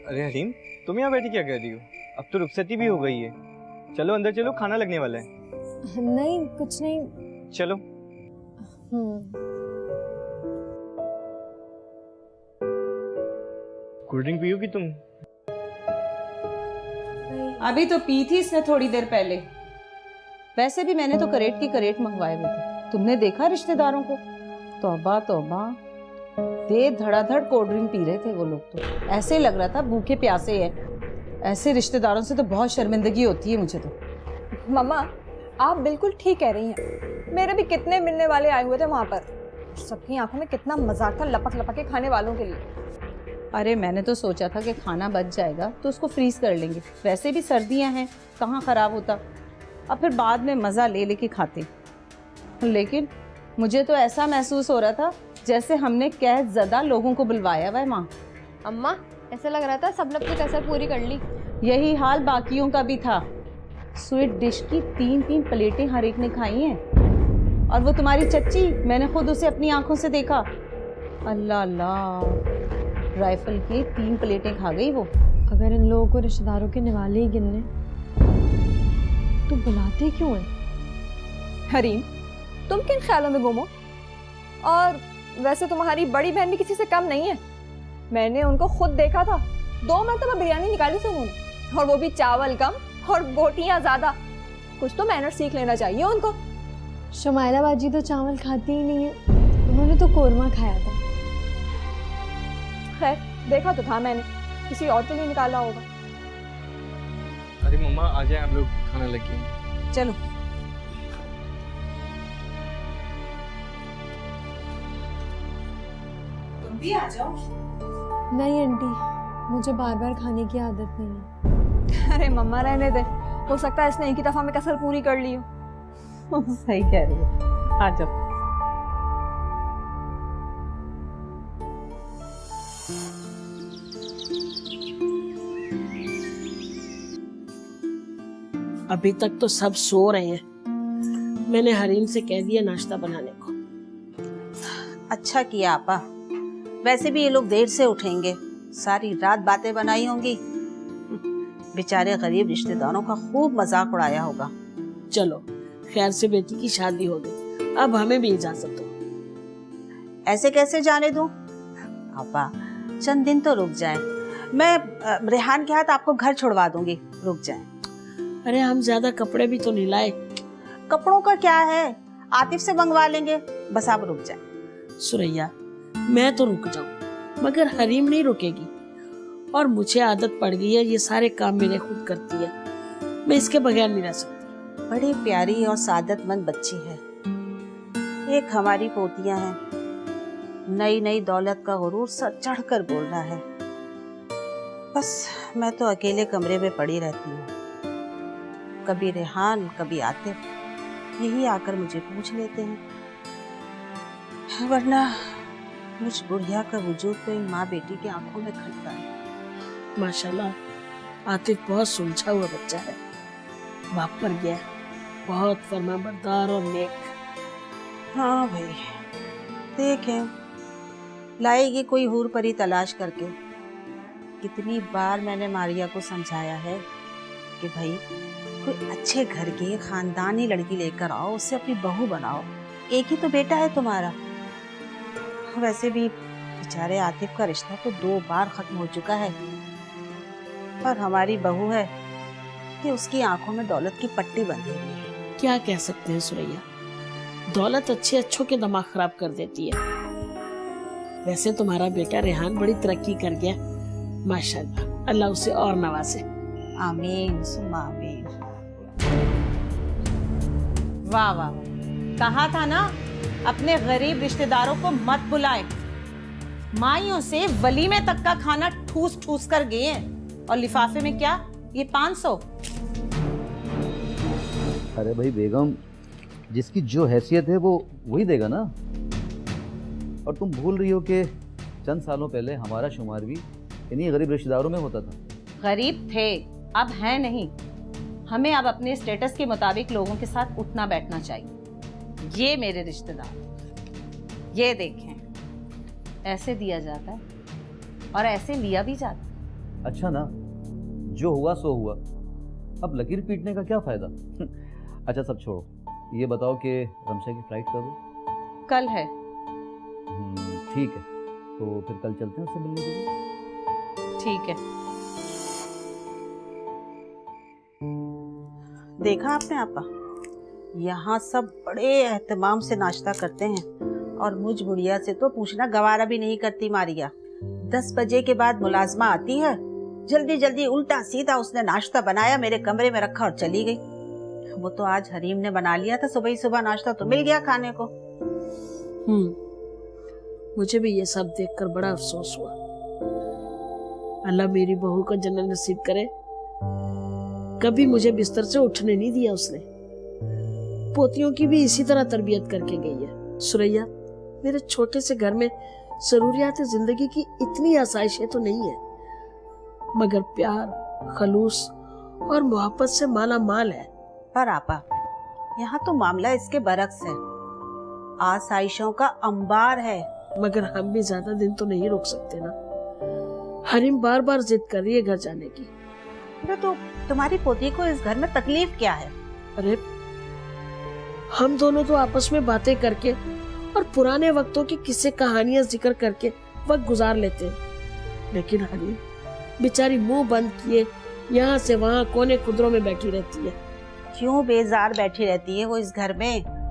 अरे हरीम, तुम यहाँ बैठी क्या कर रही हो? अब तो रुखसती भी हो गई है। चलो अंदर चलो, खाना लगने वाला है। नहीं कुछ नहीं। चलो। कोल्ड ड्रिंक पियोगी तुम? अभी तो पी थी इसने थोड़ी देर पहले। वैसे भी मैंने तो करेट की करेट मंगवाए हुए थे। तुमने देखा रिश्तेदारों को? तौबा तौबा, दे धड़ाधड़ कोल्ड ड्रिंक पी रहे थे वो लोग। तो ऐसे लग रहा था भूखे प्यासे हैं। ऐसे रिश्तेदारों से तो बहुत शर्मिंदगी होती है मुझे तो। मम्मा आप बिल्कुल ठीक कह रही हैं। मेरे भी कितने मिलने वाले आए हुए थे वहां पर। सबकी आंखों में कितना मजाक था लपक लपक के खाने वालों के लिए। अरे मैंने तो सोचा था कि खाना बच जाएगा तो उसको फ्रीज कर लेंगे। वैसे भी सर्दियां हैं, कहाँ खराब होता। अब फिर बाद में मज़ा ले लेके खाते। लेकिन मुझे तो ऐसा महसूस हो रहा था जैसे हमने कैद ज़दा लोगों को बुलवाया हुआ है। माँ अम्मा ऐसा लग रहा था सबने अपनी कसर पूरी कर ली। यही हाल बाकियों का भी था। स्वीट डिश की 3-3 प्लेटें हर एक ने खाई हैं। और वो तुम्हारी चच्ची, मैंने खुद उसे अपनी आंखों से देखा। अल्लाह अल्लाह, राइफल की 3 प्लेटें खा गई वो। अगर इन लोगों को रिश्तेदारों के निवाले ही गिनने तो बुलाते क्यों हैं? हरीम तुम किन ख्यालों में गुम हो? और वैसे तुम्हारी बड़ी बहन भी किसी से कम नहीं है। मैंने उनको खुद देखा था। 2 मरतबा बिरयानी निकाली थी उन्होंने, और वो भी चावल कम और बोटियां ज्यादा। कुछ तो मैनर सीख लेना चाहिए उनको। शमाइला बाजी तो चावल खाती ही नहीं है, उन्होंने तो कोरमा खाया था। खैर देखा तो था मैंने, किसी और के लिए निकाला होगा। अरे मम्मा आ जाए, हम लोग खाना लगे। चलो तुम भी आ जाओ। नहीं आंटी, मुझे बार बार खाने की आदत नहीं है। अरे मम्मा रहने दे, हो सकता है इसने एक ही दफा में कसर पूरी कर ली हो। सही कह रही हो, आ जाओ। अभी तक तो सब सो रहे हैं। मैंने हरीम से कह दिया नाश्ता बनाने को। अच्छा किया आपा, वैसे भी ये लोग देर से उठेंगे। सारी रात बातें बनाई होंगी। बेचारे गरीब रिश्तेदारों का खूब मजाक उड़ाया होगा। चलो खैर से बेटी की शादी हो गई, अब हमें भी इजाजत दो। ऐसे कैसे जाने दूं? आपा चंद दिन तो रुक जाए, मैं रेहान के हाथ आपको घर छुड़वा दूंगी, रुक जाए। अरे हम ज्यादा कपड़े भी तो नहीं लाए। कपड़ों का क्या है, आतिफ से मंगवा लेंगे, बस आप रुक जाए। सुरैया मैं तो रुक जाऊं, मगर हरीम नहीं रुकेगी। और मुझे आदत पड़ गई है, ये सारे काम मैंने खुद करती है। मैं इसके बगैर नहीं रह सकती। बड़ी प्यारी और सादतमंद बच्ची है। एक हमारी पोतियां हैं, नई नई दौलत का गुरूर सर चढ़ कर बोल रहा है। बस मैं तो अकेले कमरे में पड़ी रहती हूँ। कभी रेहान कभी आतिफ, यही आकर मुझे पूछ लेते हैं, वरना मुझ बुढ़िया का वजूद तो इन माँ बेटी की आंखों में खटता है। माशाल्लाह आतिफ बहुत सुलझा हुआ बच्चा है, बाप पर गया, बहुत फरमाबरदार और नेक। हाँ भाई, देखें लाएगी कोई हूर परी तलाश करके। कितनी बार मैंने मारिया को समझाया है कि भाई कोई अच्छे घर की खानदानी लड़की लेकर आओ, उससे अपनी बहू बनाओ। एक ही तो बेटा है तुम्हारा। वैसे भी बेचारे आतिफ का रिश्ता तो 2 बार खत्म हो चुका है, और हमारी बहू है कि उसकी आंखों में दौलत की पट्टी बंधी हुई है। क्या कह सकते हैं सुरैया, दौलत अच्छे अच्छों के दिमाग खराब कर देती है। वैसे तुम्हारा बेटा रेहान बड़ी तरक्की कर गया, माशाल्लाह, अल्लाह उसे और नवाजे। आमीन सुम्मा आमीन। वाह वाह, कहा था ना अपने गरीब रिश्तेदारों को मत बुलाए। माइयों से वलीमे तक का खाना ठूस ठूस कर गए हैं, और लिफाफे में क्या, ये 500। अरे भाई बेगम, जिसकी जो हैसियत है वो वही देगा ना। और तुम भूल रही हो कि चंद सालों पहले हमारा शुमार भी इन्हीं गरीब रिश्तेदारों में होता था। गरीब थे, अब है नहीं। हमें अब अपने स्टेटस के मुताबिक लोगों के साथ उठना बैठना चाहिए। ये मेरे रिश्तेदार, ये देखें, ऐसे दिया जाता है और ऐसे लिया भी जाता है। अच्छा ना, जो हुआ सो हुआ, अब लकीर पीटने का क्या फायदा। अच्छा सब छोड़ो, ये बताओ कि रमशा की फ्लाइट कब है? कल है। ठीक है, तो फिर कल चलते हैं उससे मिलने के लिए। ठीक है। देखा आपने आपा, यहाँ सब बड़े एहतमाम से नाश्ता करते हैं और मुझ बुढ़िया से तो पूछना गवारा भी नहीं करती मारिया। 10 बजे के बाद मुलाजमा आती है, जल्दी जल्दी उल्टा सीधा उसने नाश्ता बनाया, मेरे कमरे में रखा और चली गई। वो तो आज हरीम ने बना लिया था, सुबह ही सुबह नाश्ता तो मिल गया खाने को। मुझे भी ये सब देखकर बड़ा अफसोस हुआ। अल्लाह मेरी बहू का जन्नत नसीब करे। कभी मुझे बिस्तर से उठने नहीं दिया उसने। पोतियों की भी इसी तरह तरबियत करके गई है। सुरैया, मेरे छोटे से घर में जरूरियात जिंदगी की इतनी आसाइशें तो नहीं है, मगर प्यार, खलूस और मोहब्बत से माला माल है। पर आपा, यहाँ तो मामला इसके बरक्स है, आसाइशों का अंबार है। मगर हम भी ज्यादा दिन तो नहीं रोक सकते ना। हरीम बार बार जिद कर रही है घर जाने की। अरे तो तुम्हारी पोती को इस घर में तकलीफ क्या है? अरे हम दोनों तो आपस में बातें करके और पुराने वक्तों की किस्से कहानियां जिक्र करके वक्त गुजार लेते हैं, लेकिन हरीम बेचारी मुंह बंद किए यहाँ से वहाँ कोने कुदरों में बैठी रहती है। क्यों बेजार बैठी रहती है वो इस घर में?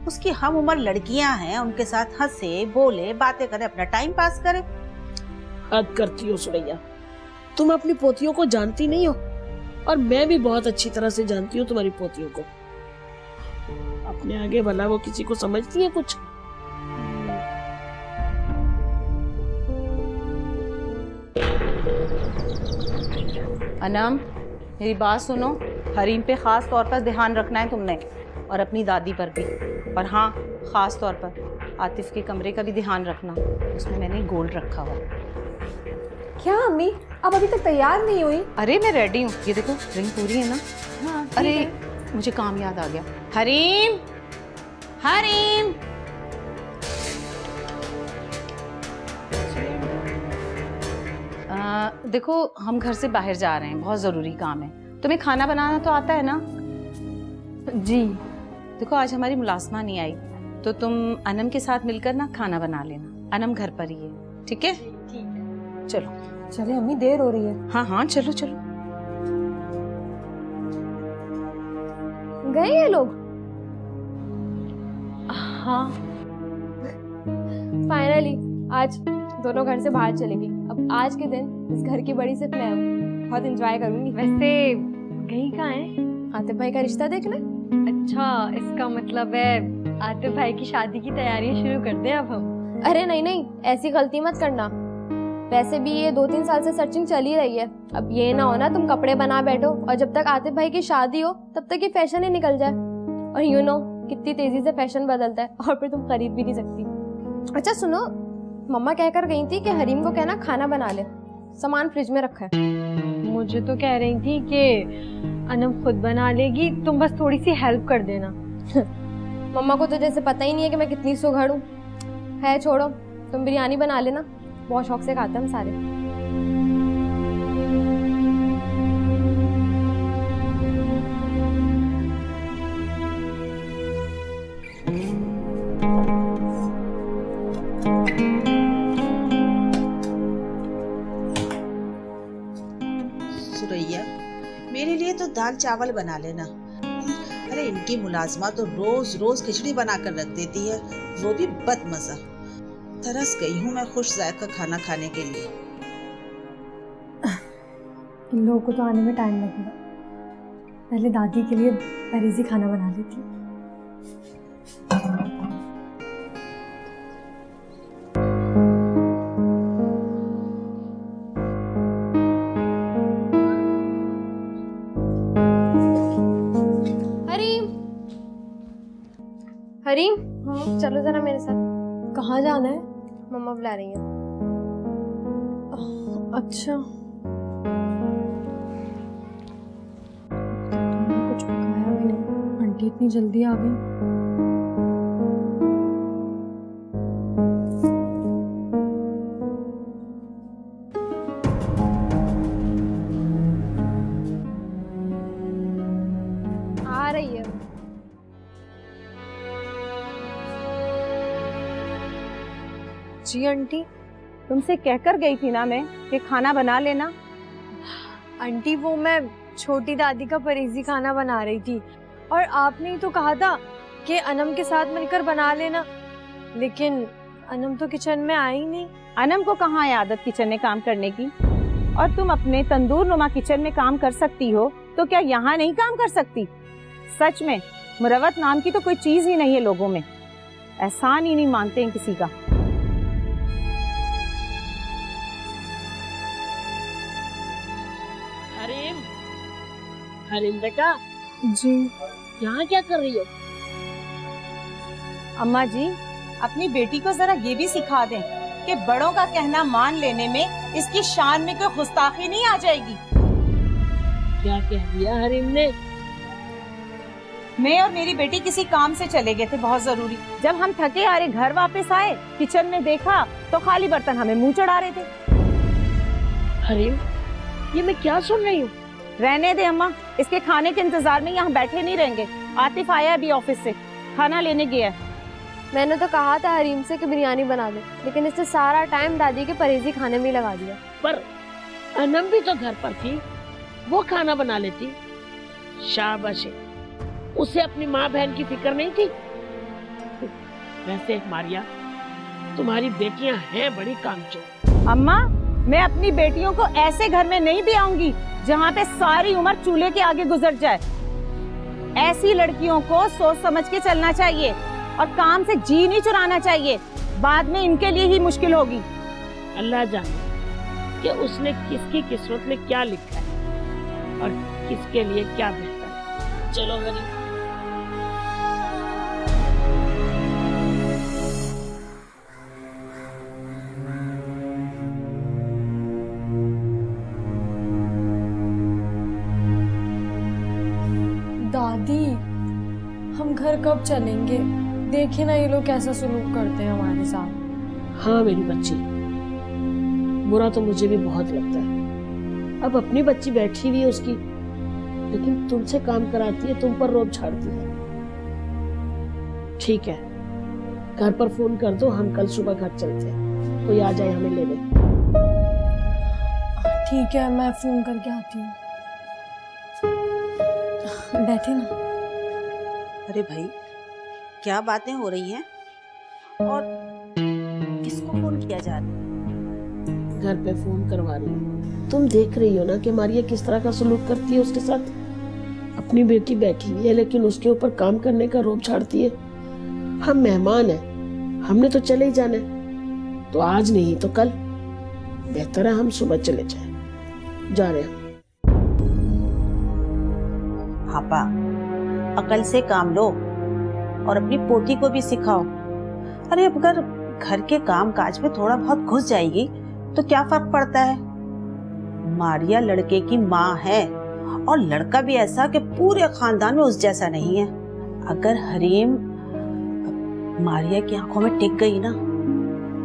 उसकी हम उम्र लड़कियां हैं, उनके साथ हंसे बोले बातें करे, अपना टाइम पास करे। हद करती हो सुरैया, तुम अपनी पोतियों को जानती नहीं हो, और मैं भी बहुत अच्छी तरह से जानती हूँ तुम्हारी पोतियों को। अपने आगे भला वो किसी को समझती है कुछ? अनम, मेरी बात सुनो, हरीम पे खास तौर पर ध्यान रखना है तुमने, और अपनी दादी पर भी। और हाँ, खास तौर पर आतिफ के कमरे का भी ध्यान रखना, उसमें मैंने गोल्ड रखा हुआ। क्या अम्मी, अब अभी तक तैयार नहीं हुई? अरे मैं रेडी हूँ, ये देखो रिंग पूरी है ना। हाँ, अरे मुझे काम याद आ गया। हरीम, हरीम, देखो हम घर से बाहर जा रहे हैं, बहुत ज़रूरी काम है। तुम्हें खाना बनाना तो आता है ना? जी। देखो आज हमारी मुलाजमा नहीं आई, तो तुम अनम के साथ मिलकर ना खाना बना लेना। अनम घर पर ही है, ठीक है? ठीक है। चलो चले अम्मी, देर हो रही है। हाँ हाँ, चलो चलो। गए ये लोग? हाँ, फाइनली आज दोनों घर से बाहर चले गई। अब आज के दिन इस घर की बड़ी सिर्फ मैं हूँ, बहुत एंजॉय करूंगी। वैसे गई कहाँ है? आतिफ भाई का रिश्ता देख ले। अच्छा, इसका मतलब है आतिफ भाई की शादी की तैयारियां शुरू कर दें अब हम। अरे नहीं नहीं, ऐसी गलती मत करना। वैसे भी ये 2-3 साल से सर्चिंग चल ही रही है। अब ये ना हो ना तुम कपड़े बना बैठो और जब तक आतिफ भाई की शादी हो तब तक ये फैशन ही निकल जाए। और यू नो कितनी तेजी से फैशन बदलता है, और फिर तुम खरीद भी नहीं सकती। अच्छा सुनो, मम्मा कहकर गई थी कि हरीम को कहना खाना बना ले, सामान फ्रिज में रखा है। मुझे तो कह रही थी कि अनम खुद बना लेगी, तुम बस थोड़ी सी हेल्प कर देना। मम्मा को तो जैसे पता ही नहीं है कि मैं कितनी सुघड़ हूँ। है छोड़ो, तुम बिरयानी बना लेना, बहुत शौक से खाते हैं हम सारे। सुरैया, मेरे लिए तो दाल चावल बना लेना। अरे इनकी मुलाजमा तो रोज रोज खिचड़ी बना कर रख देती है, वो भी बदमजा। तरस गई हूँ मैं खुश जायका खाना खाने के लिए। इन लोगों को तो आने में टाइम लगेगा, पहले दादी के लिए परहेजी खाना बना लेती हूँ। हरीम, हरीम, चलो जरा मेरे साथ। कहाँ जाना है? मम्मा बुला रही हैं। अच्छा, तुमने कुछ पकाया भी नहीं, आंटी इतनी जल्दी आ गई। जी आंटी। तुमसे कहकर गई थी ना मैं कि खाना बना लेना। आंटी वो मैं छोटी दादी का परहेजी खाना बना रही थी और आपने ही तो कहा था कि अनम के साथ मिलकर बना लेना, लेकिन अनम तो किचन में आई नहीं। अनम को कहाँ है आदत किचन में काम करने की? और तुम अपने तंदूर नुमा किचन में काम कर सकती हो तो क्या यहाँ नहीं काम कर सकती? सच में मुरवत नाम की तो कोई चीज ही नहीं है लोगों में, एहसान ही नहीं मानते हैं किसी का। हरीम, हरीम बेटा जी यहाँ क्या कर रही हो? अम्मा जी, अपनी बेटी को जरा ये भी सिखा दें कि बड़ों का कहना मान लेने में इसकी शान में कोई गुस्ताखी नहीं आ जाएगी। क्या कह दिया हरीम ने? मैं और मेरी बेटी किसी काम से चले गए थे बहुत जरूरी। जब हम थके हारे घर वापस आए, किचन में देखा तो खाली बर्तन हमें मुंह चढ़ा रहे थे। हरीम, ये मैं क्या सुन रही हूँ? रहने दे अम्मा, इसके खाने के इंतजार में यहाँ बैठे नहीं रहेंगे। आतिफ आया अभी ऑफिस से, खाना लेने गया है। मैंने तो कहा था हरीम से कि बिरयानी बना दे, लेकिन इसने सारा टाइम दादी के परहेजी खाने में ही लगा दिया। पर अनम भी तो घर पर थी, वो खाना बना लेती। शाबाश है, उसे अपनी माँ बहन की फिक्र नहीं थी। वैसे मारिया, तुम्हारी बेटियां हैं बड़ी कामचोर। अम्मा, मैं अपनी बेटियों को ऐसे घर में नहीं भी आऊंगी जहाँ पे सारी उम्र चूल्हे के आगे गुजर जाए। ऐसी लड़कियों को सोच समझ के चलना चाहिए और काम से जी नहीं चुराना चाहिए, बाद में इनके लिए ही मुश्किल होगी। अल्लाह जाने कि उसने किसकी किस्मत में क्या लिखा है और किसके लिए क्या बेहतर है। चलो हरी। दादी, हम घर कब चलेंगे? देखे ना ये लोग कैसा सलूक करते हैं हमारे साथ। हाँ मेरी बच्ची, बुरा तो मुझे भी बहुत लगता है। अब अपनी बच्ची बैठी हुई है उसकी, लेकिन तुमसे काम कराती है, तुम पर रोब छाड़ती है। ठीक है, घर पर फोन कर दो, हम कल सुबह घर चलते हैं, कोई आ जाए हमें लेने। ठीक है, मैं फोन करके आती हूँ। बैठे ना। अरे भाई, क्या बातें हो रही हैं और किसको फोन किया जा रहा है? घर पे फोन करवा रही हूँ। तुम देख रही हो ना कि मारिया किस तरह का सलूक करती है उसके साथ। अपनी बेटी बैठी हुई है लेकिन उसके ऊपर काम करने का रोब छाड़ती है। हम मेहमान हैं, हमने तो चले ही जाना है, तो आज नहीं तो कल। बेहतर है हम सुबह चले जाएं। जा रहे हैं। पापा, अकल से काम लो और अपनी पोती को भी सिखाओ। अरे अगर घर के काम काज में थोड़ा बहुत घुस जाएगी तो क्या फर्क पड़ता है? मारिया लड़के की माँ है और लड़का भी ऐसा कि पूरे खानदान में उस जैसा नहीं है। अगर हरीम मारिया की आंखों में टिक गई ना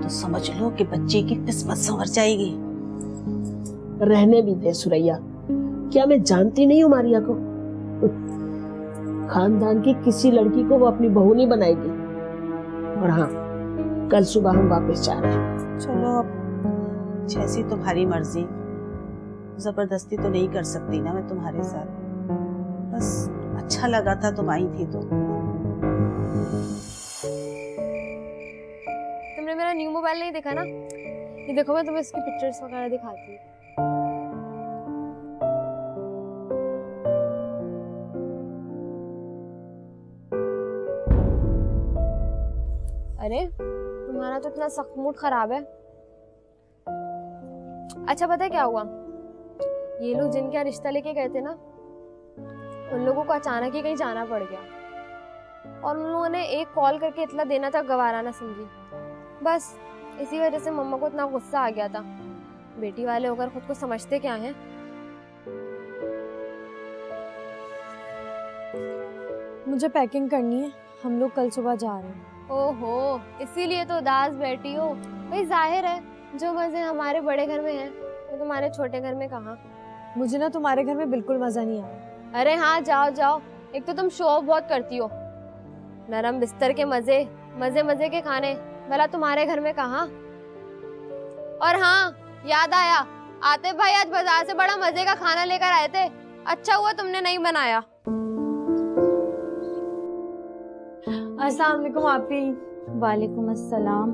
तो समझ लो कि बच्चे की किस्मत संवर जाएगी। रहने भी दे सुरैया, क्या मैं जानती नहीं हूँ मारिया को? खानदान की किसी लड़की को वो अपनी बहू नहीं बनाएगी। और हाँ, कल सुबह हम वापस जा रहे हैं। चलो, अब जैसी तुम्हारी मर्जी, जबरदस्ती तो नहीं कर सकती ना मैं तुम्हारे साथ। बस अच्छा लगा था तुम आई थी तो। तुमने मेरा न्यू मोबाइल नहीं देखा ना? ये देखो, मैं तुम्हें इसकी पिक्चर्स वगैरह दिखाती हूँ। अरे तुम्हारा तो इतना सख्त मूड खराब है। अच्छा पता है क्या हुआ? ये लोग जिनके यहाँ रिश्ता लेके गए थे ना, उन लोगों को अचानक ही कहीं जाना पड़ गया और उन लोगों ने एक कॉल करके इतना देना था, गवारा ना समझी। बस इसी वजह से मम्मा को इतना गुस्सा आ गया था। बेटी वाले होकर खुद को समझते क्या हैं? मुझे पैकिंग करनी है, हम लोग कल सुबह जा रहे हैं। ओहो, इसीलिए तो उदास बैठी हो? भाई जाहिर है, जो मजे हमारे बड़े घर में हैं वो तुम्हारे छोटे घर में कहाँ। मुझे ना तुम्हारे घर में बिल्कुल मजा नहीं आया। अरे हाँ, जाओ जाओ। एक तो तुम शो ऑफ बहुत करती हो। नरम बिस्तर के मजे, मजे मजे के खाने, भला तुम्हारे घर में कहाँ? और हाँ, याद आया, आतिफ भाई आज बाजार से बड़ा मजे का खाना लेकर आए थे। अच्छा हुआ तुमने नहीं बनाया। अस्सलाम वालेकुम आपी। वालेकुम अस्सलाम।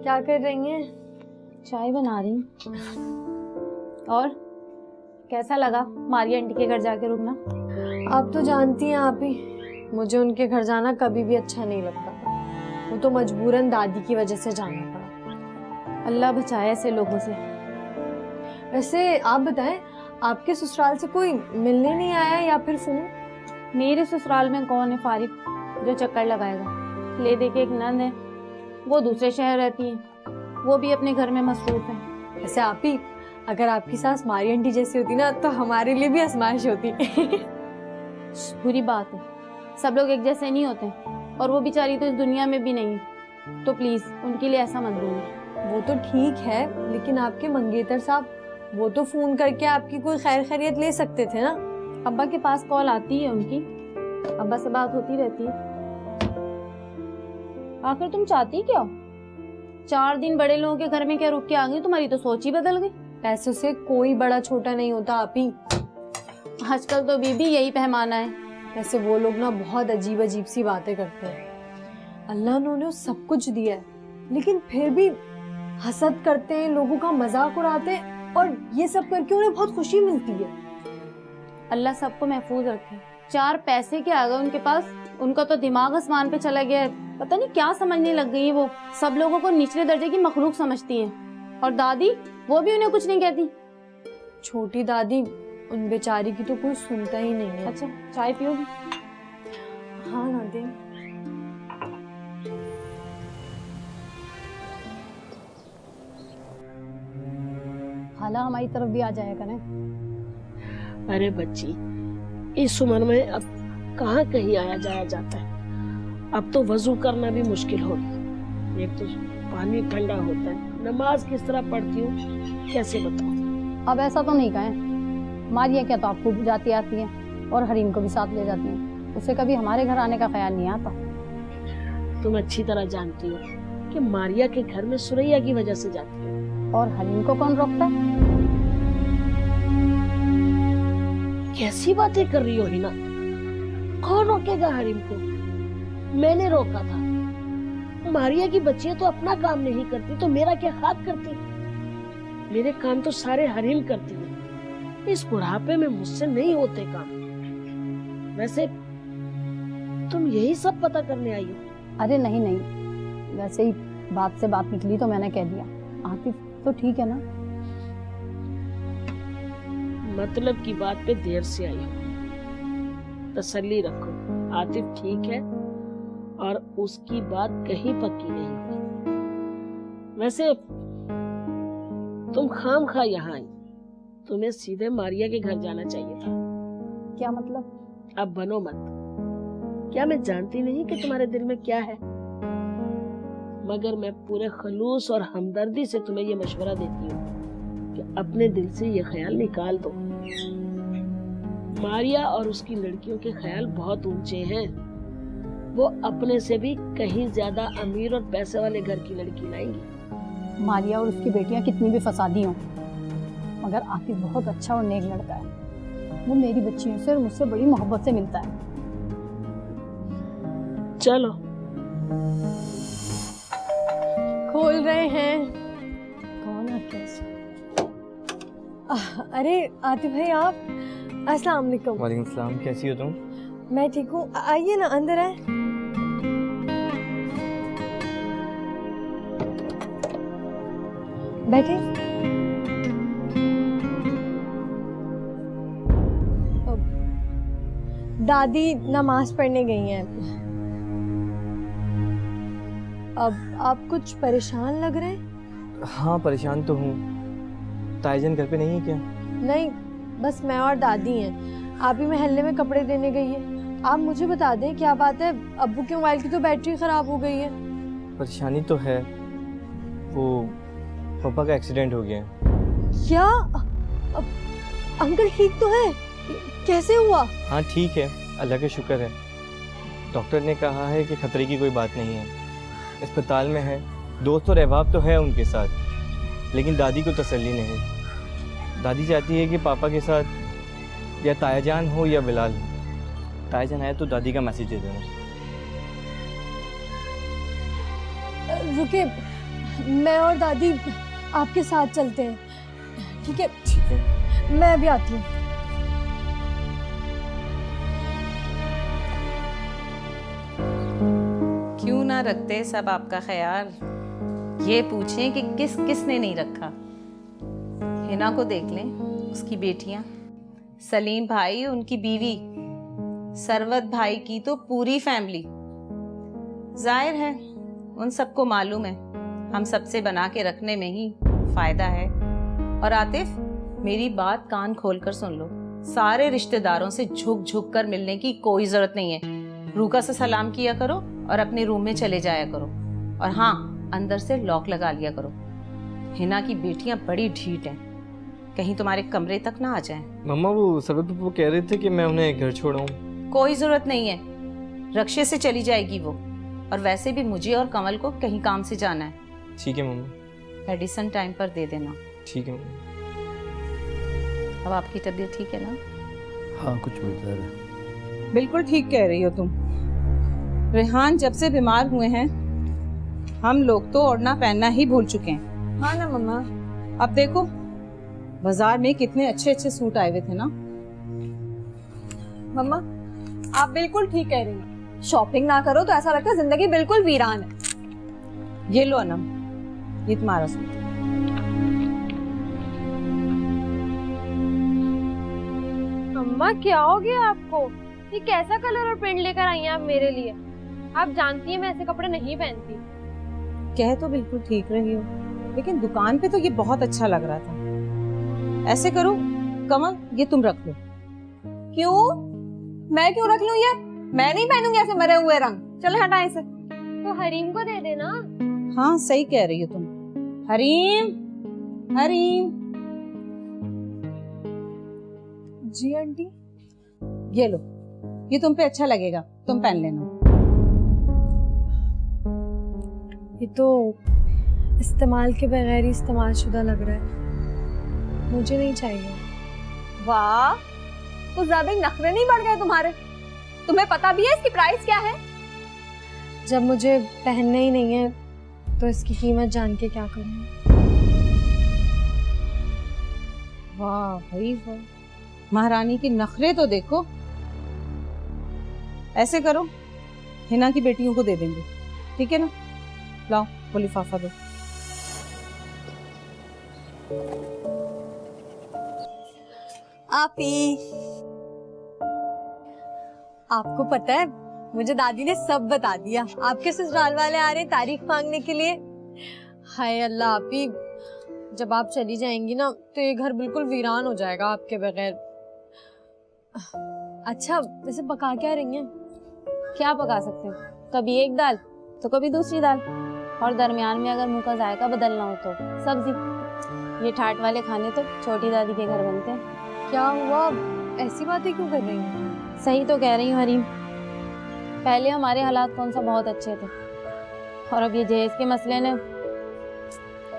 क्या कर रही हैं? चाय बना रही। और कैसा लगा मारिया आंटी के घर जाके रुकना? आप तो जानती हैं आप ही, मुझे उनके घर जाना कभी भी अच्छा नहीं लगता। वो तो मजबूरन दादी की वजह से जाना पड़ा। अल्लाह बचाए ऐसे लोगों से। वैसे आप बताएं, आपके ससुराल से कोई मिलने नहीं आया या फिर फोन? मेरे ससुराल में कौन है फारिग जो चक्कर लगाएगा? ले दे के एक नंद है, वो दूसरे शहर रहती है, वो भी अपने घर में मसरूफ है। वैसे आप ही, अगर आपकी सास मारी आंटी जैसी होती ना तो हमारे लिए भी आजमाइश होती। बुरी बात है, सब लोग एक जैसे नहीं होते, और वो बेचारी तो इस दुनिया में भी नहीं है, तो प्लीज उनके लिए ऐसा मत बोलो। वो तो ठीक है, लेकिन आपके मंगेतर साहब, वो तो फोन करके आपकी कोई खैर खैरियत ले सकते थे ना। अब्बा के पास कॉल आती है उनकी, अब्बा से बात होती रहती है। आखिर तुम चाहती क्या हो? 4 दिन बड़े लोगों के घर में क्या रुक के आ गई? तुम्हारी तो सोच ही बदल गई। पैसों से कोई बड़ा छोटा नहीं होता आप ही। आजकल तो बीबी यही पैमाना है। वैसे वो लोग ना बहुत अजीब अजीब सी बातें करते हैं। अल्लाह ने उन्हें सब कुछ दिया है, लेकिन फिर भी हसद करते हैं, लोगों का मजाक उड़ाते हैं, और ये सब करके उन्हें बहुत खुशी मिलती है। अल्लाह सबको महफूज रखे। 4 पैसे के आ गए उनके पास, उनका तो दिमाग आसमान पे चला गया है। पता नहीं क्या समझने लग गई है वो, सब लोगों को निचले दर्जे की मखलूक समझती है। और दादी, वो भी उन्हें कुछ नहीं कहती। छोटी दादी, उन बेचारी की तो कोई सुनता ही नहीं है। अच्छा, चाय पियोगी? हाँ दादी। खाला हमारी तरफ भी आ जाया करें। अरे बच्ची, इस उम्र में अब कहाँ कहीं आया जाया जाता है। अब तो वजू करना भी मुश्किल हो गया। एक तो पानी ठंडा होता है, नमाज किस तरह पढ़ती हूँ कैसे बताऊँ? अब ऐसा तो नहीं कहें, मारिया क्या तो आपको जाती आती है, और हरीम को भी साथ ले जाती है। उसे कभी हमारे घर आने का ख्याल नहीं आता। तुम अच्छी तरह जानती हो कि मारिया के घर में सुरैया की वजह से जाती है। और हरीम को कौन रोकता है? कैसी बातें कर रही हो हिना? कौन रोकेगा हरीम को? मैंने रोका था। मारिया की बच्चियां तो अपना काम नहीं करती, तो मेरा क्या खाक करती? मेरे काम तो सारे हरीम करती है। इस बुढ़ापे में मुझसे नहीं होते काम। वैसे तुम यही सब पता करने आई हो? अरे नहीं नहीं, वैसे ही बात से बात निकली तो मैंने कह दिया। आतिफ तो ठीक है ना? मतलब की बात पे देर से आई हो। तसल्ली रखो, आतिफ ठीक है और उसकी बात कहीं पक्की नहीं हुई। वैसे तुम खामखा यहाँ आई, तुम्हें सीधे मारिया के घर जाना चाहिए था। क्या मतलब? अब बनो मत। क्या मैं जानती नहीं कि तुम्हारे दिल में क्या है? मगर मैं पूरे खलूस और हमदर्दी से तुम्हें ये मशवरा देती हूँ कि अपने दिल से ये ख्याल निकाल दो। मारिया और उसकी लड़कियों के ख्याल बहुत ऊंचे हैं। वो अपने से भी कहीं ज्यादा अमीर और पैसे वाले घर की लड़की लाएंगी। मारिया और उसकी बेटियां कितनी भी फसादी हों, मगर आतिफ बहुत अच्छा और नेक लड़का है। वो मेरी बच्चियों से और मुझसे बड़ी मोहब्बत से मिलता है। चलो खोल रहे हैं। कौन है कैसे? अरे आतिफ भाई, आप? अस्सलाम वालेकुम। वालेकुम सलाम, कैसी हो तुम? मैं ठीक हूँ, आइए ना, अंदर आए। बैठे। दादी नमाज पढ़ने गई हैं। अब आप कुछ परेशान लग रहे हैं? हाँ परेशान तो हूँ। ताईजन घर पे नहीं है क्या? नहीं, बस मैं और दादी हैं। आप ही महल्ले में कपड़े देने गई है। आप मुझे बता दें क्या बात है? अब्बू के मोबाइल की तो बैटरी खराब हो गई है। परेशानी तो है, वो पापा का एक्सीडेंट हो गया है। क्या? अंकल ठीक तो है? कैसे हुआ? हाँ ठीक है, अल्लाह का शुक्र है। डॉक्टर ने कहा है कि खतरे की कोई बात नहीं है। अस्पताल में है, दोस्त और अहबाब तो है उनके साथ, लेकिन दादी को तसल्ली नहीं। दादी चाहती है कि पापा के साथ या ताया जान हो या बिलाल हो। ताया जान आया तो दादी का मैसेज दे देना। रुके, मैं और दादी आपके साथ चलते हैं, ठीक है? ठीक है। मैं अभी आती हूँ। क्यों ना रखते सब आपका ख्याल। ये पूछें कि किस किसने नहीं रखा। हिना को देख लें, उसकी बेटियां, सलीम भाई, उनकी बीवी, सरवत भाई की तो पूरी फैमिली। जाहिर है उन सबको मालूम है हम सबसे बना के रखने में ही फायदा है। और आतिफ, मेरी बात कान खोलकर सुन लो, सारे रिश्तेदारों से झुक झुक कर मिलने की कोई जरूरत नहीं है। रूका से सलाम किया करो और अपने रूम में चले जाया करो। और हाँ, अंदर से लॉक लगा लिया करो। हिना की बेटियां बड़ी ढीठ हैं, कहीं तुम्हारे कमरे तक ना आ जाएं। मम्मा वो सबब वो कह रहे थे कि मैं उन्हें घर छोड़ाऊं। कोई जरूरत नहीं है, रक्षे से चली जाएगी वो। और वैसे भी मुझे और कमल को कहीं काम से जाना है। ठीक है मम्मा। मेडिसिन टाइम पर दे देना। ठीक है मम्मा। अब आपकी तबीयत ठीक है ना? हाँ, कुछ बेहतर है। बिल्कुल ठीक कह रही हो तुम। रेहान जब से बीमार हुए हैं हम लोग तो ओढ़ना पहनना ही भूल चुके हैं। हाँ ना मम्मा। अब देखो बाजार में कितने अच्छे अच्छे सूट आए हुए थे ना। मम्मा, आप बिल्कुल ठीक कह रही हैं। शॉपिंग ना करो तो ऐसा लगता है जिंदगी बिल्कुल वीरान है। ये लो अनम, ये तुम्हारा सूट। अम्मा क्या हो गया आपको? ये कैसा कलर और प्रिंट लेकर आई हैं आप मेरे लिए? आप जानती हैं मैं ऐसे कपड़े नहीं पहनती। कह तो बिल्कुल ठीक रही हो, लेकिन दुकान पे तो ये बहुत अच्छा लग रहा था। ऐसे करो कमल, ये तुम रख लो। क्यों? मैं क्यों रख लूं ये? मैं नहीं पहनूंगी ऐसे मरे हुए रंग। चलो हटा इसे। तो हरीम को दे देना। हाँ सही कह रही हो तुम। हरीम, हरीम। जी आंटी। ये लो, ये तुम पे अच्छा लगेगा, तुम पहन लेना। ये तो इस्तेमाल के बगैर ही इस्तेमाल शुदा लग रहा है, मुझे नहीं चाहिए। वाह, कुछ ज्यादा ही नखरे नहीं बढ़ गए तुम्हारे? तुम्हें पता भी है इसकी प्राइस क्या है? जब मुझे पहनना ही नहीं है तो इसकी कीमत जान के क्या करूँ? वाह भाई वाह, महारानी की नखरे तो देखो। ऐसे करो, हिना की बेटियों को दे देंगे, ठीक है ना? लाओ वो लिफाफा दो। आपी, आपको पता है मुझे दादी ने सब बता दिया। आपके ससुराल वाले आ रहे हैं तारीख मांगने के लिए। हाय अल्लाह आपी, जब आप चली जाएंगी ना तो ये घर बिल्कुल वीरान हो जाएगा आपके बगैर। अच्छा वैसे पका क्या रही हैं? क्या पका सकते हैं? कभी एक दाल तो कभी दूसरी दाल, और दरमियान में अगर मुंह का जायका बदलना हो तो सब्जी। ये ठाट वाले खाने तो छोटी दादी के घर बनते हैं। क्या हुआ, ऐसी बातें क्यों कर रही हैं? सही तो कह रही हूँ हरीम, पहले हमारे हालात कौन सा बहुत अच्छे थे, और अब ये जहेज के मसले ने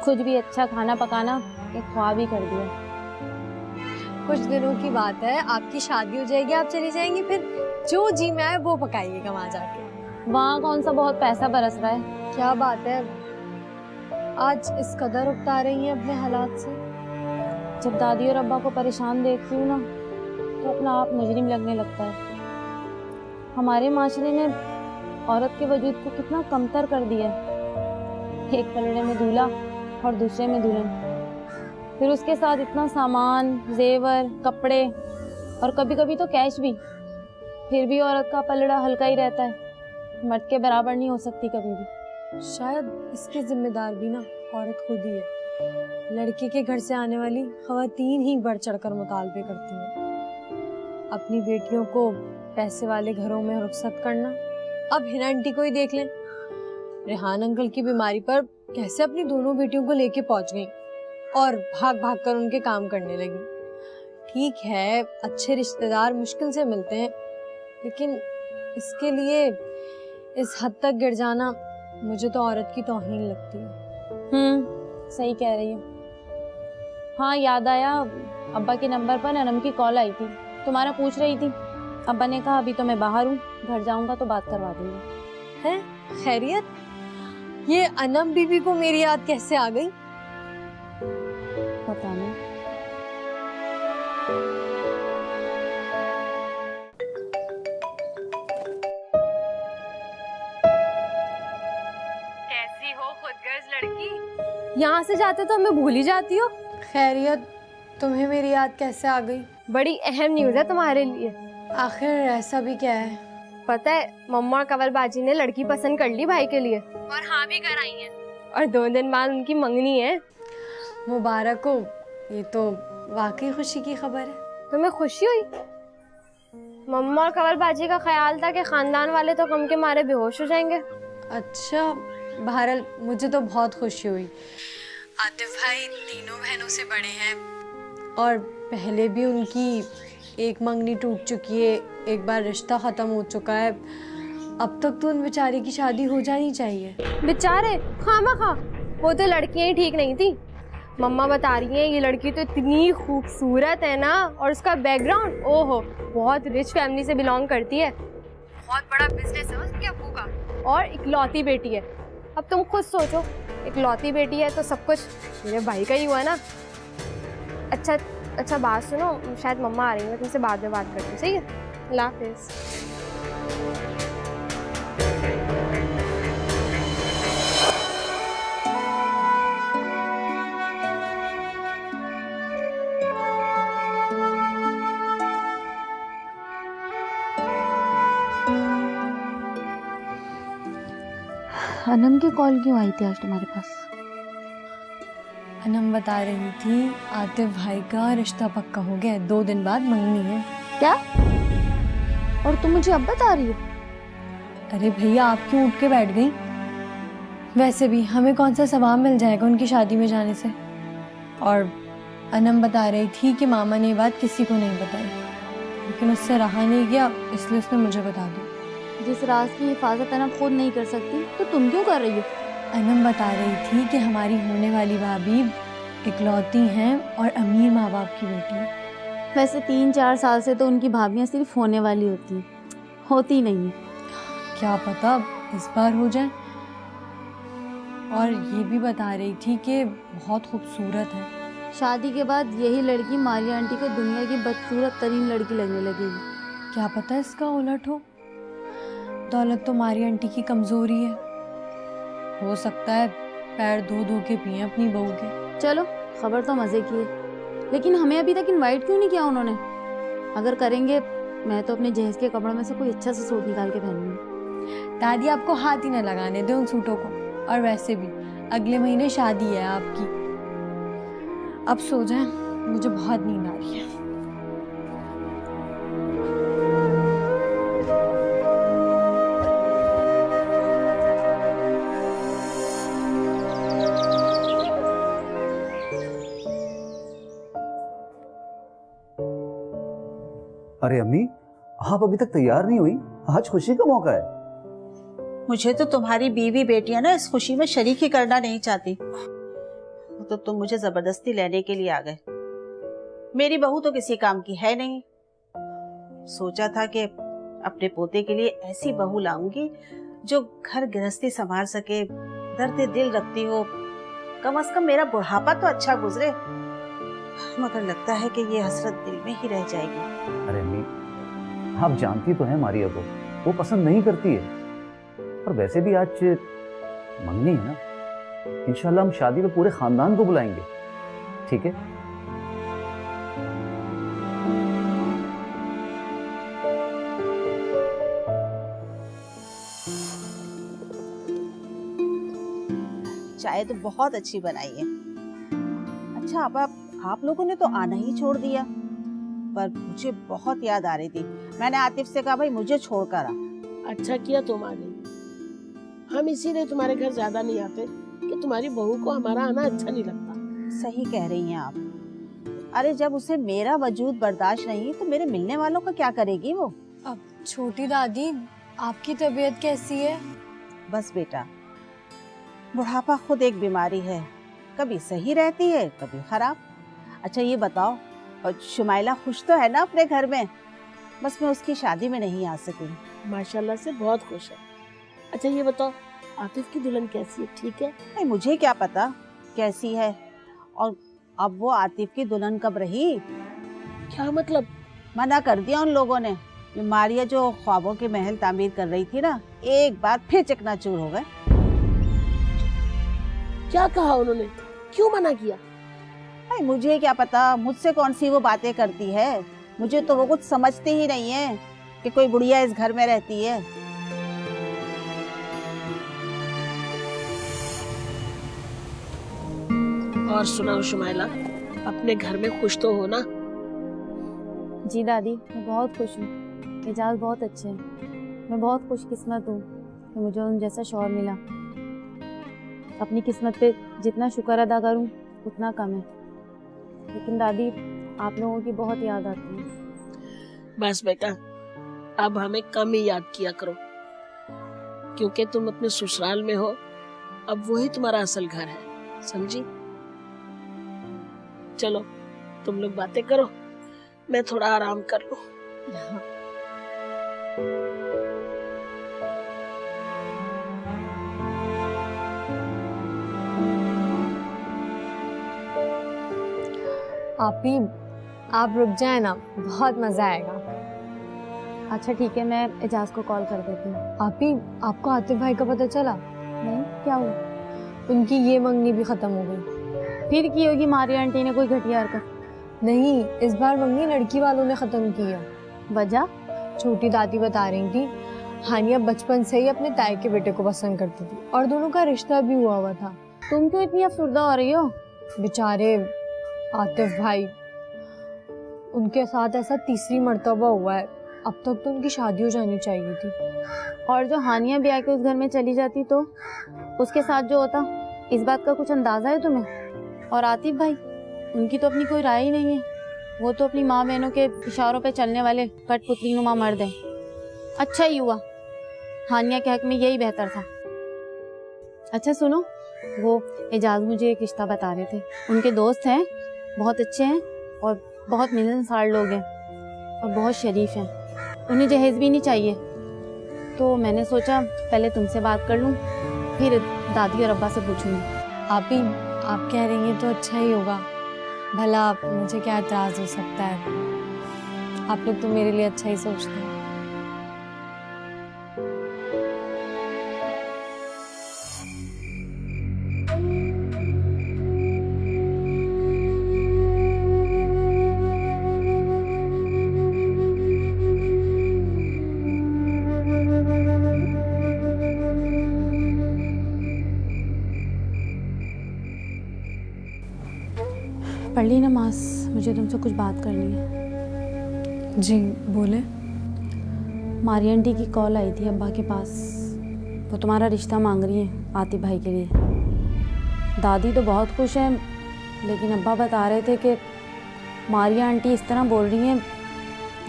खुद भी अच्छा खाना पकाना एक ख्वाब ही कर दिया। कुछ दिनों की बात है, आपकी शादी हो जाएगी, आप चली जाएंगी, फिर जो जी में आए वो पकाइएगा वहां जाके। वहाँ कौन सा बहुत पैसा बरस रहा है। क्या बात है, आज इस कदर उकता रही हैं अपने हालात से। जब दादी और अब्बा को परेशान देखती हूँ ना तो अपना आप मुजरिम लगने लगता है। हमारे माशरे ने औरत के वजूद को कितना कमतर कर दिया है। एक पलड़े में दूल्हा और दूसरे में दुल्हन, फिर उसके साथ इतना सामान, जेवर, कपड़े और कभी कभी तो कैश भी। फिर भी औरत का पलड़ा हल्का ही रहता है, मर्द के बराबर नहीं हो सकती कभी भी। शायद इसकी जिम्मेदार भी ना औरत खुद ही है। लड़के के घर से आने वाली खवातीन ही बढ़ चढ़कर मुतालबे करती हैं। अपनी बेटियों को पैसे वाले घरों में रुखसत करना। अब हिना आंटी को ही देख लें, रेहान अंकल की बीमारी पर कैसे अपनी दोनों बेटियों को लेके पहुंच गई और भाग भाग कर उनके काम करने लगी। ठीक है, अच्छे रिश्तेदार मुश्किल से मिलते हैं, लेकिन इसके लिए इस हद तक गिर जाना मुझे तो औरत की तौहीन लगती है। सही कह रही है। हाँ याद आया, अब्बा के नंबर पर अनम की कॉल आई थी, तुम्हारा पूछ रही थी। अब्बा ने कहा अभी तो मैं बाहर हूँ, घर जाऊंगा तो बात करवा दूंगा। है खैरियत? ये अनम बीबी को मेरी याद कैसे आ गई? पता नहीं। कैसी हो खुदगर्ज लड़की? यहाँ से जाते तो मैं भूल ही जाती हो। खैरियत, तुम्हें मेरी याद कैसे आ गई? बड़ी अहम न्यूज़ है तुम्हारे लिए। आखिर ऐसा भी क्या है? पता है, मम्मा और कंवल बाजी ने लड़की पसंद कर ली भाई के लिए और हाँ भी कर आई हैं। और 2 दिन बाद उनकी मंगनी है। मुबारक हो, ये तो वाकई खुशी की खबर है। तुम्हें खुशी हुई? मम्मा और कंवल बाजी का ख्याल था कि खानदान वाले तो गम के मारे बेहोश हो जाएंगे। अच्छा, बहरहाल मुझे तो बहुत खुशी हुई। आतिफ भाई तीनों बहनों से बड़े हैं और पहले भी उनकी एक मंगनी टूट चुकी है, एक बार रिश्ता ख़त्म हो चुका है। अब तक तो उन बेचारे की शादी हो जानी चाहिए। बेचारे खामा, वो तो लड़कियां ही ठीक नहीं थी। मम्मा बता रही हैं ये लड़की तो इतनी खूबसूरत है ना, और उसका बैकग्राउंड ओहो, बहुत रिच फैमिली से बिलोंग करती है, बहुत बड़ा बिजनेस है उसके अब्बू का, और इकलौती बेटी है। अब तुम खुद सोचो, इकलौती बेटी है तो सब कुछ मेरे भाई का ही हुआ ना। अच्छा बात सुनो, शायद मम्मा आ रही है, मैं तुमसे बाद में बात करती हूँ, सही है? अल्लाह हाफिज़। अनम की कॉल क्यों आई थी आज तुम्हारे पास? अनम बता रही थी आतिफ भाई का रिश्ता पक्का हो गया है, 2 दिन बाद मंगनी है। क्या? और तुम मुझे अब बता रही हो? अरे भैया, आप क्यों उठ के बैठ गई? वैसे भी हमें कौन सा सवाब मिल जाएगा उनकी शादी में जाने से। और अनम बता रही थी कि मामा ने ये बात किसी को नहीं बताई, लेकिन उससे रहा नहीं गया, इसलिए उसने मुझे बता दी। जिस राज की हिफाजत अनम खुद नहीं कर सकती तो तुम क्यों कर रही हो? अनम बता रही थी कि हमारी होने वाली भाभी इकलौती हैं और अमीर माँ बाप की बेटी है। वैसे 3-4 साल से तो उनकी भाभियाँ सिर्फ होने वाली होती हैं, होती नहीं है। क्या पता इस बार हो जाए। और ये भी बता रही थी कि बहुत खूबसूरत है। शादी के बाद यही लड़की मारिया आंटी को दुनिया की बदसूरत तरीन लड़की लगने लगेगी। क्या पता इसका उलट हो। दौलत तो मारिया आंटी की कमजोरी है, हो सकता है पैर धो धो के पिए अपनी बहू के। चलो, खबर तो मजे की है, लेकिन हमें अभी तक इनवाइट क्यों नहीं किया उन्होंने? अगर करेंगे मैं तो अपने जहेज के कपड़ों में से कोई अच्छा सा सूट निकाल के पहनूंगी। दादी आपको हाथ ही न लगाने दे उन सूटों को। और वैसे भी अगले महीने शादी है आपकी। अब सो जाएं, मुझे बहुत नींद आ रही है। अरे अम्मी, आप अभी तक तैयार नहीं हुई? आज खुशी का मौका है। मुझे तो तुम्हारी बीवी बेटियां ना इस खुशी में शरीक ही करना नहीं चाहती, तो तुम मुझे जबरदस्ती लेने के लिए आ गए। मेरी बहू तो किसी काम की है नहीं। सोचा था कि अपने पोते के लिए ऐसी बहू लाऊंगी जो घर गृहस्थी संभाल सके, दर्द दिल रखती हो, कम से कम मेरा बुढ़ापा तो अच्छा गुजरे। मगर लगता है कि ये हसरत दिल में ही रह जाएगी। अरे अम्मी, आप जानती तो हैं मारिया को, वो पसंद नहीं करती है। और वैसे भी आज मंगनी है ना, इंशाल्लाह हम शादी में पूरे खानदान को बुलाएंगे, ठीक है? चाय तो बहुत अच्छी बनाई है। अच्छा, अब आप लोगों ने तो आना ही छोड़ दिया, पर मुझे बहुत याद आ रही थी। मैंने आतिफ से कहा भाई मुझे छोड़कर आ। अच्छा किया तुम आ गई। हम इसीलिए तुम्हारे घर ज्यादा नहीं आते कि तुम्हारी बहू को हमारा आना अच्छा नहीं लगता। सही कह रही हैं आप। अरे जब उसे मेरा वजूद बर्दाश्त नहीं तो मेरे मिलने वालों का क्या करेगी वो? अब छोटी दादी, आपकी तबीयत कैसी है? बस बेटा, बुढ़ापा खुद एक बीमारी है, कभी सही रहती है कभी खराब। अच्छा ये बताओ, और शुमाइला खुश तो है ना अपने घर में? बस मैं उसकी शादी में नहीं आ सकी। माशाल्लाह से बहुत खुश है। अच्छा ये बताओ, आतिफ की दुल्हन कैसी है, ठीक है? नहीं, मुझे क्या पता कैसी है, और अब वो आतिफ की दुल्हन कब रही? क्या मतलब? मना कर दिया उन लोगों ने। ये मारिया जो ख्वाबों के महल तामीर कर रही थी ना, एक बार फिर चकनाचूर हो गए। क्या कहा उन्होंने, क्यों मना किया? नहीं, मुझे क्या पता, मुझसे कौन सी वो बातें करती है। मुझे तो वो कुछ समझती ही नहीं है कि कोई बुढ़िया इस घर में रहती है। और सुनाओ शुमाइला, अपने घर में खुश तो हो ना? जी दादी, मैं बहुत खुश हूँ। एजाज बहुत अच्छे हैं। मैं बहुत खुशकिस्मत हूँ कि मुझे उन जैसा शौहर मिला। अपनी किस्मत पे जितना शुक्र अदा करूँ उतना कम है। लेकिन दादी, आप लोगों की बहुत याद आती है। बस बेटा, अब हमें कम ही याद किया करो, क्योंकि तुम अपने ससुराल में हो। अब वही तुम्हारा असल घर है, समझी? चलो तुम लोग बातें करो, मैं थोड़ा आराम कर लूं। आप रुक जाए ना, बहुत मजा आएगा। अच्छा ठीक है, मैं एजाज को कॉल कर देती हूँ। आपको आतिफ भाई का पता चला? नहीं, क्या हुआ? उनकी ये मंगनी भी खत्म हो गई। फिर की होगी मारिया आंटी ने कोई घटिया हरकत? नहीं, इस बार मंगनी लड़की वालों ने खत्म की है। वजह? छोटी दादी बता रही थी, हानिया बचपन से ही अपने ताए के बेटे को पसंद करती थी और दोनों का रिश्ता भी हुआ था। तुम क्यों इतनी अफसुर्दा हो रही हो? बेचारे आतिफ भाई, उनके साथ ऐसा तीसरी मर्तबा हुआ है। अब तक तो उनकी शादी हो जानी चाहिए थी। और जो हानिया भी आके उस घर में चली जाती तो उसके साथ जो होता, इस बात का कुछ अंदाजा है तुम्हें? और आतिफ भाई, उनकी तो अपनी कोई राय ही नहीं है। वो तो अपनी माँ बहनों के इशारों पे चलने वाले कठपुतली नुमा मर्द हैं। अच्छा ही हुआ, हानिया के हक में यही बेहतर था। अच्छा सुनो, वो एजाज मुझे एक रिश्ता बता रहे थे। उनके दोस्त हैं, बहुत अच्छे हैं और बहुत मिलनसार लोग हैं और बहुत शरीफ हैं। उन्हें जहेज भी नहीं चाहिए। तो मैंने सोचा पहले तुमसे बात कर लूँ, फिर दादी और अब्बा से पूछूंगी। आप कह रही हैं तो अच्छा ही होगा। भला मुझे क्या एतराज हो सकता है? आप लोग तो मेरे लिए अच्छा ही सोचते हैं। पढ़ ली नमाज? मुझे तुमसे कुछ बात करनी है। जी बोले। मारिया आंटी की कॉल आई थी अब्बा के पास। वो तुम्हारा रिश्ता मांग रही है आतिफ भाई के लिए। दादी तो बहुत खुश है, लेकिन अब्बा बता रहे थे कि मारिया आंटी इस तरह बोल रही हैं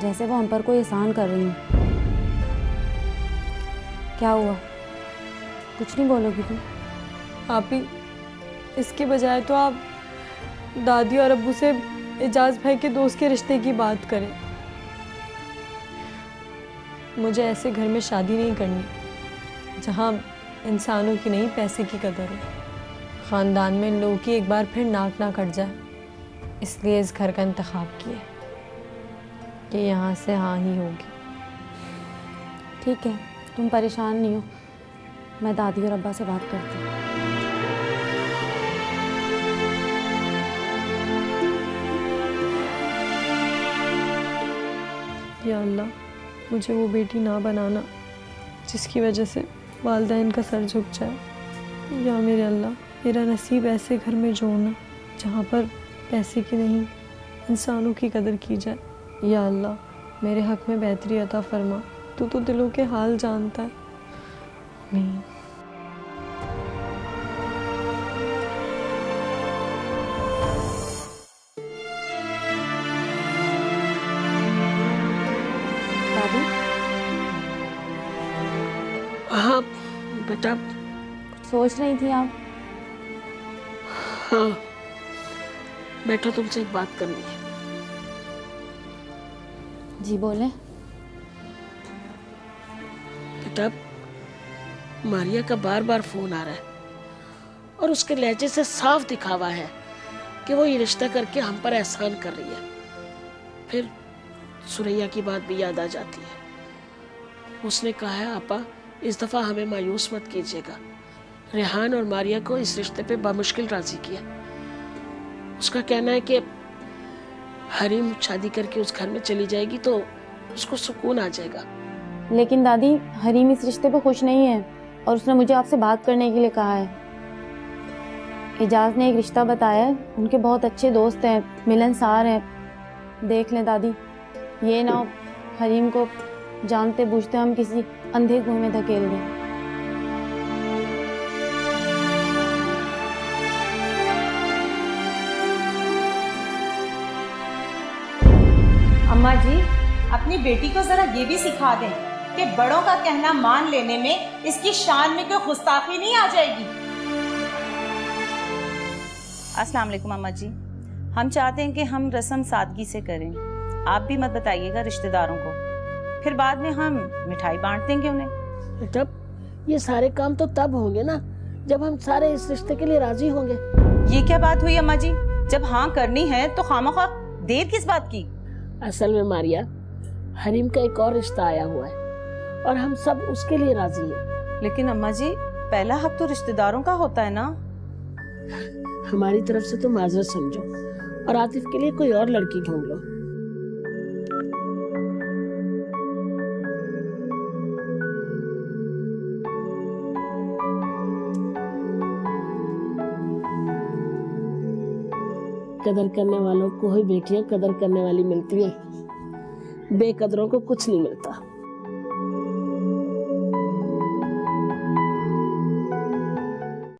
जैसे वो हम पर कोई एहसान कर रही हैं। क्या हुआ, कुछ नहीं बोलोगी तुम? आप ही इसके बजाय तो आप दादी और अब्बू से एजाज भाई के दोस्त के रिश्ते की बात करें। मुझे ऐसे घर में शादी नहीं करनी जहां इंसानों की नहीं पैसे की कदर हो। ख़ानदान में इन लोगों की एक बार फिर नाक ना कट जाए, इसलिए इस घर का इंतखाब किया कि यहाँ से हाँ ही होगी। ठीक है, तुम परेशान नहीं हो, मैं दादी और अब्बा से बात करती हूँ। या अल्लाह, मुझे वो बेटी ना बनाना जिसकी वजह से वालिदैन का सर झुक जाए। या मेरे अल्लाह, मेरा नसीब ऐसे घर में जोड़ना जहाँ पर पैसे की नहीं इंसानों की कदर की जाए। या अल्लाह, मेरे हक में बेहतरी अता फरमा, तू तो दिलों के हाल जानता है। आमीन। दादी, हाँ बेटा। कुछ सोच रही थी आप? हाँ, बैठो, तुमसे एक बात करनी है। जी बोले। बेटा, मारिया का बार बार फोन आ रहा है और उसके लहजे से साफ दिखावा है कि वो ये रिश्ता करके हम पर एहसान कर रही है। फिर सुरैया की बात भी याद आ जाती है। उसने कहा है, आपा इस दफा हमें मायूस मत कीजिएगा। रेहान और मारिया को इस रिश्ते पे बामुश्किल राजी किया। उसका कहना है कि हरीम शादी करके उस घर में चली जाएगी तो उसको सुकून आ जाएगा। लेकिन दादी, हरीम इस रिश्ते पे खुश नहीं है और उसने मुझे आपसे बात करने के लिए कहा है। एजाज ने एक रिश्ता बताया है, उनके बहुत अच्छे दोस्त हैं, मिलनसार हैं। देख लें दादी, ये ना हरीम को जानते बूझते हम किसी अंधे कुएं में धकेल दें। अम्मा जी, अपनी बेटी को जरा ये भी सिखा दें कि बड़ों का कहना मान लेने में इसकी शान में कोई गुस्ताखी नहीं आ जाएगी। अस्सलाम वालेकुम अम्मा जी, हम चाहते हैं कि हम रस्म सादगी से करें। आप भी मत बताइएगा रिश्तेदारों को, फिर बाद में हम मिठाई बांट देंगे उन्हें। बेटा, ये सारे काम तो तब होंगे ना जब हम सारे इस रिश्ते के लिए राजी होंगे। ये क्या बात हुई अम्मा जी? जब हाँ करनी है तो खामखा देर किस बात की? असल में मारिया, हरीम का एक और रिश्ता आया हुआ है और हम सब उसके लिए राजी हैं। लेकिन अम्मा जी, पहला हक तो रिश्तेदारों का होता है ना। हमारी तरफ से तो माजरत समझो और आतिफ के लिए कोई और लड़की ढूंढ लो। कदर करने वालों को ही बेटियां कदर करने वाली मिलती हैं, बेकदरों को कुछ नहीं मिलता।